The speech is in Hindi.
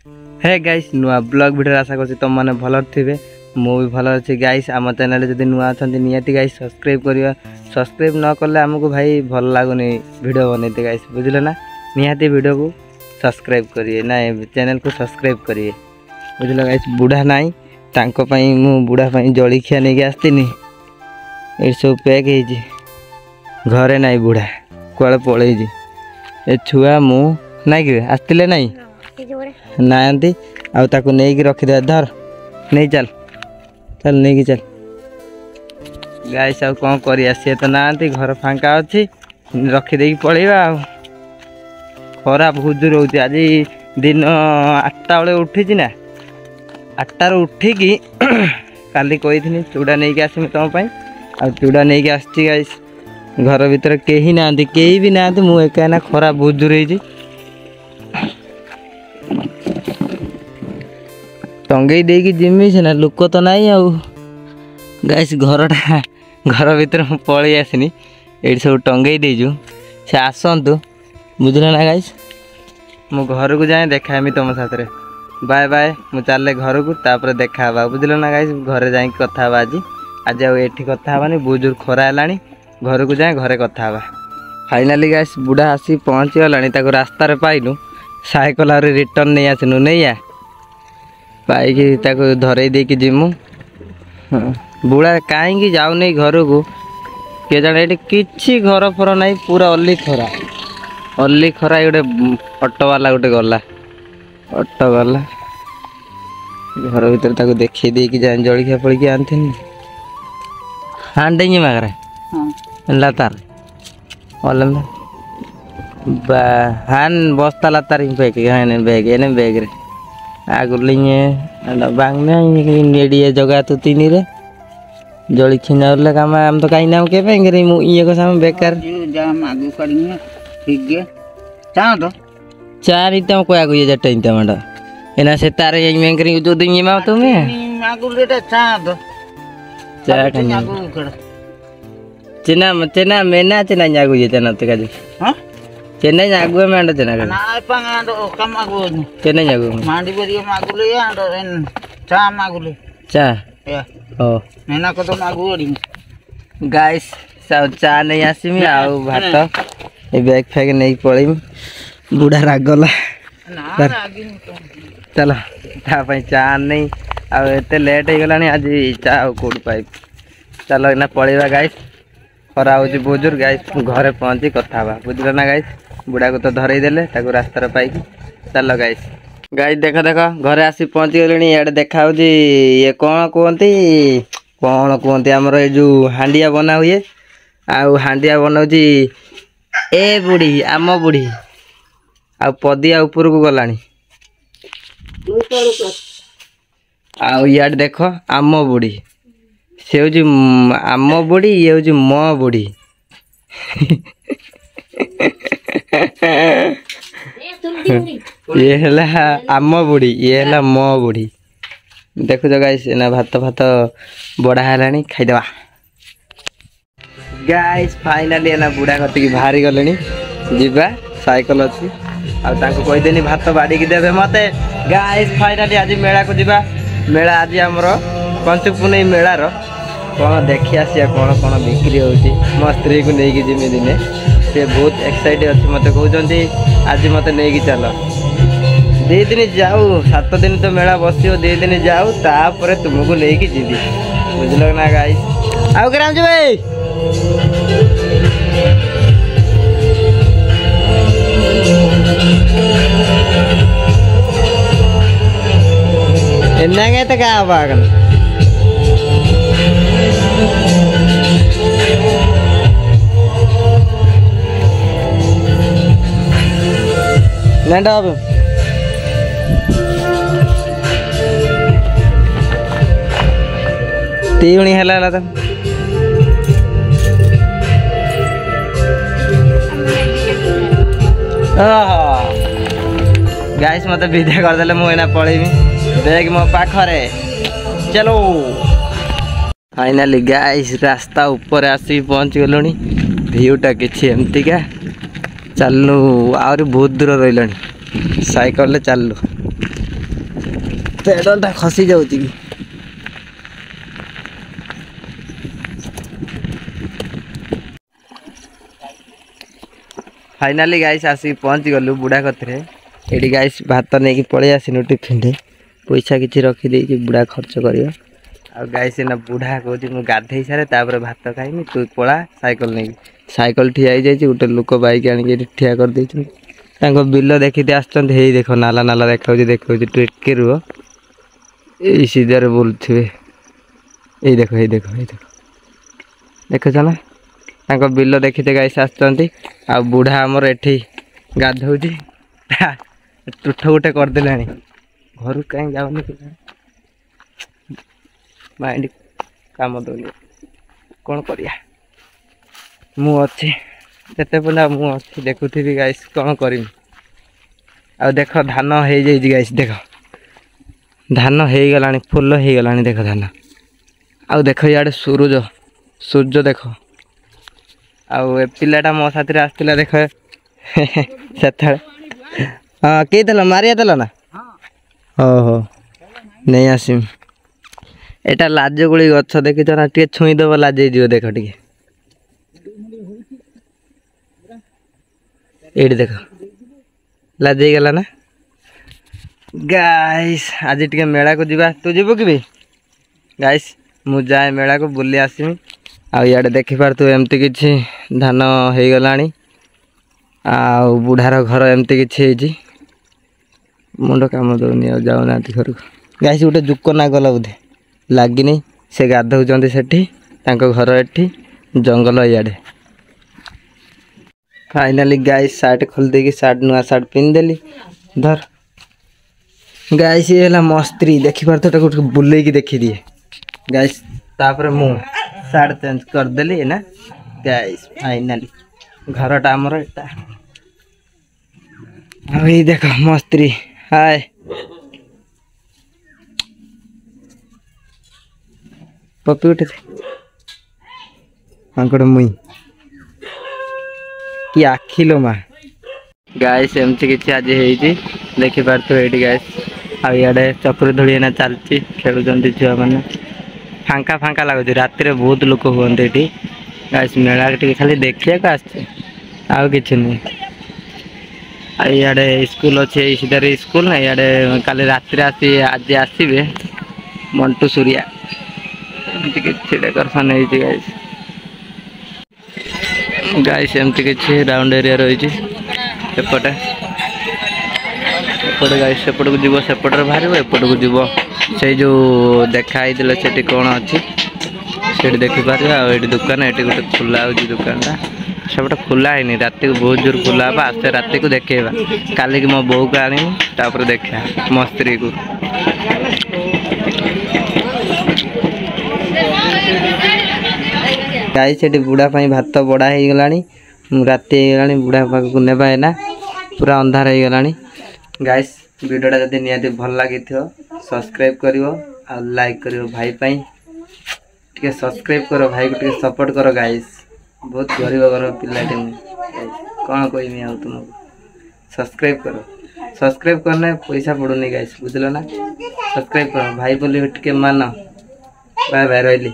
हे गाइस नुआ ब्लॉग वीडियो आशा करछि तुम माने भल थिबे मु भी भल अछि गाइस। आम चैनल जदि नुआ अछंती नियति गाइस सब्सक्राइब करियो। सब्सक्राइब न करले हमको भाई भल लागुनी वीडियो बनैते गाइस बुझले ना। नियति वीडियो को सब्सक्राइब करिए ना चैनल को सब्सक्राइब करिए बुझले गाइस। बुढ़ा नाई तांको पई मु बुढ़ा पई जळिखिया नै के आस्तिनी ए सब पैक हे जी घरे नाई बुढ़ा कोळे पळै जी ए छुआ मु नाई के आस्तिले नाई नांती आउ ताको नै कि रखि दे धर नै चल चल नै कि चल गाइस। आ कोन करिया से तो नांती घर फांका अछि रखि दे कि पळेबा आ खरा बहुत दूर होती। आज दिन 8टा बेले उठी छी ना 8टार उठी कि काली कही चूड़ा नहीं कि आसमी तुम आ चूड़ा नहीं कि आसी गाइस। घर भीतर कहीं ना कहीं भी ना मु एका ना खरा बहुत दूर है टंगई दे कि जिमी से ना लोक तो नहीं आउ गाइस। घर भीतर पलि आसनी ये सब टंगई देजु से आसतु बुझल ना गाइस। मु घर को जाए देखामी तुम साथ रे बाय बाय मु चले घर को तापर देखा बुझल ना गाइस। घरे जाए कथा आज आज आठी कथा हबानी बहुत जोर खरा है घर को जाए घरे कथा हवा। फाइनाली गाइस बुढ़ा आसी पहुँची गला रास्तार पाइलु साइकल आरे रिटर्न नहीं आसनु नहीं आ पाई धरई दे कि जिमु बुढ़ा कहीं जाऊ नहीं घर को किए जाने ये किसी घर फर नहीं पूरा अल्ली खरा गोटे ऑटो वाला गोटे गला ऑटो गला घर भीतर ताको देखी दे कि जान जळिखिया पळिकी आनथिन हांडेंगे मागरे लातार ओलम बा हान बस्ता लातार बैग हाने बैग रे आगुलिए बांगने नेडिए जगह तो तीन रे जळिखि नले काम हम तो काई नाम के पेंगरे मु ये को साम बेकार जाम आगु करिए ठीक गे चा तो चारि तम को आगु ये जटै तमडा एना से तारे ये मेंगरी जो दिन मा तुम्हें आगु लेटा चा तो चा कन आगु कड़ चेना मेना चेना आगु ये चना ते काजी हां चेन्नई आगु में अंडा चेना ना पंगांडो कम आगु चेन्नई आगु मांडी बरियो मागु ले अंडो एन चा मागु ले चा या ओ मेना को तो मागु ओडी गाइस सब चा नहीं आसीमी आउ भात ए बैग फैग नहीं पड़ी बुढ़ा रागला ना रागी चलो ता पई चा नहीं आ एते लेट हो गलानी आज चा कोड पाइप चलो ना पळेबा गाइस। खरा हो बुजुर्ग गाइस घरे पहुंची कथा बा बुझल ना गाइस। बुढ़ा को तो धरई देले ताको रास्ता पाई चलो गाइस। गाइस देखो देखो घरे आसी पहुंची गलेनी एडे देखा हो ये कौन कहते हमर जो हांडिया बना हुए आउ हांडिया बनाउची ए बुढ़ी आम बुढ़ी आ पदिया ऊपर को गलानी आउ यार देखो आम बुढ़ी से हूँ आम बुढ़ी ये हूँ मो बुढ़ी ये है आम बुढ़ी ये है मो बुढ़ी देखु गाइस ना भात भात बड़ा है खाईदवा गाइस। फाइनाली ना बुढ़ा कति बाहरी गले जीवा साइकल अच्छी आको कहीदेनी भात बाड़ी देवे मते गाइस। फाइनाली आज मेला को जीवा मेला आज आमर पंचुक पुनई मेलार कौन देखी आसिया कौन कौन बिक्री होची मो स्त्री को लेकिन जिमी दिने से बहुत एक्साइटेड अच्छी मत कहते आज मत नहीं चल 2 दिन जाऊ 7 दिन तो मेला बस 2 दिन जाऊ तापर तुमको लेकिन जीवी बुझल ना गाइस। आउ ग्राम जी भाई एन्ना तो क्या बागन नंदा अब तीवणी हला ला त गाइस मत विदा कर देले मु एना पळेमी बैग मो पाखरे चलो। फाइनाली गाइस रास्ता ऊपर आसी पहुंच गलोनी भ्यूटा किछि एमती का चलू आहरी बहुत दूर रही साइकल चलू पेडलटा खसी जाऊँ कि फाइनाली गाइस आसिक पहुँची गलु बुढ़ा कथरे ये गाइस भात नहीं पलि आसनु टिफिन पैसा किसी रखीदे बुढ़ा खर्च कर गाइस ना बुढ़ा कौच मुझे गाधे सारे तापर भात खाइमी तू पला साइकिल नहीं साइकिल ठिया गोटे लोक बैक आनिक ठिया कर बिल देखी आस देख नाला नाला देखा देखा टिके रुह यही सीधार बोलुवे ये देख ये देख ये देख देखुच ना बिल देखते गाइस आ बुढ़ा आमर एठी गाधौ टुठ गोटे करदे घर कहीं जाऊनी माइंड काम दौनी कौन करिया मु अच्छी जिते पिला मु अच्छी देखुथी गाइस कौन करमी आ देख धान हो गाइस देख धान हो गला फुल हो गला देख धान आ देख इे सूरज सूर्य देख आउ पिलाटा मो साथी आसला देख से हाँ कही मारिया देल ना ओहो नहीं आसम एटा लाजगुड़ी गछ देखी ना टे छुईदेव लाजे देख टे ये देख लाजे गला ना गाइस आज टे मेला को जीवा तू जीव कि गाइस मु जाए मेला को बुली आसमी आड़े देखिपार तू एमती किछि धान हो गला आ बुढ़ार घर एमती किछि मुंड काम दौनी जाऊना घर को गाइस गोटे जुक ना गला बोधे लगिनी से गाधौं सेठी घर एठी जंगल इे फाइनाली गाइस सार्ट खोल देकी सार्ट नुआ सार्ट पिंधेली धर गाइस ये है मस्त्री देखिपार तो बुले देखी दिए गाइस तापर मु सार्ट चेंज करदेली ना गाइस फाइनाली घरटा आमर एटा ये देख मस्त्री हाय पपी उठे आंकड़ मुई कि आखिलो मा गाइस एमती किसी आज हो देखी पार्थ ये गाइस आड़े चक्र धूली ना चलती खेलुं छुआ मैंने फांका फांका लगुच रात बहुत लोक हुए गाइस मेला खाली देखा आउ कि नहीं इे स्कूल अच्छे सीधार स्कूल ना इे काली रात आज आसवे मंटू सूर्या डेकोरेशन है गाइस गाइस एमती किसी राउंड एरिया रही सेपटे एपटे गाइस सेपट को जीव सेपटर बाहर एपट को जीव से जो देखाई से कौन अच्छी से देखिपार ये दुकान ये गोटे खुला हो दुकानटा सेपटे खुला है रात को बहुत जोर खुला हाँ आस्ते रात को देखेगा काली मो बो को आनी देखा मो स्त्री को गाई से बुढ़ा भात बड़ा हो गला राति हो बुढ़ा पाक नेबा है ना पूरा अंधार हो गला गाइस वीडियोटा जब निहाती भल लगी सब्सक्राइब करिवो आ लाइक करिवो भाई पाई टिके सब्सक्राइब करो भाई को टिके सपोर्ट करो गाइस बहुत गरीब घर पिलाटे कौन कहमी आ तुमको सब्सक्राइब करना पैसा पड़ूनी गाइस बुझल ना सब्सक्राइब करो भाई बोली टिके मान बाय बाय रही।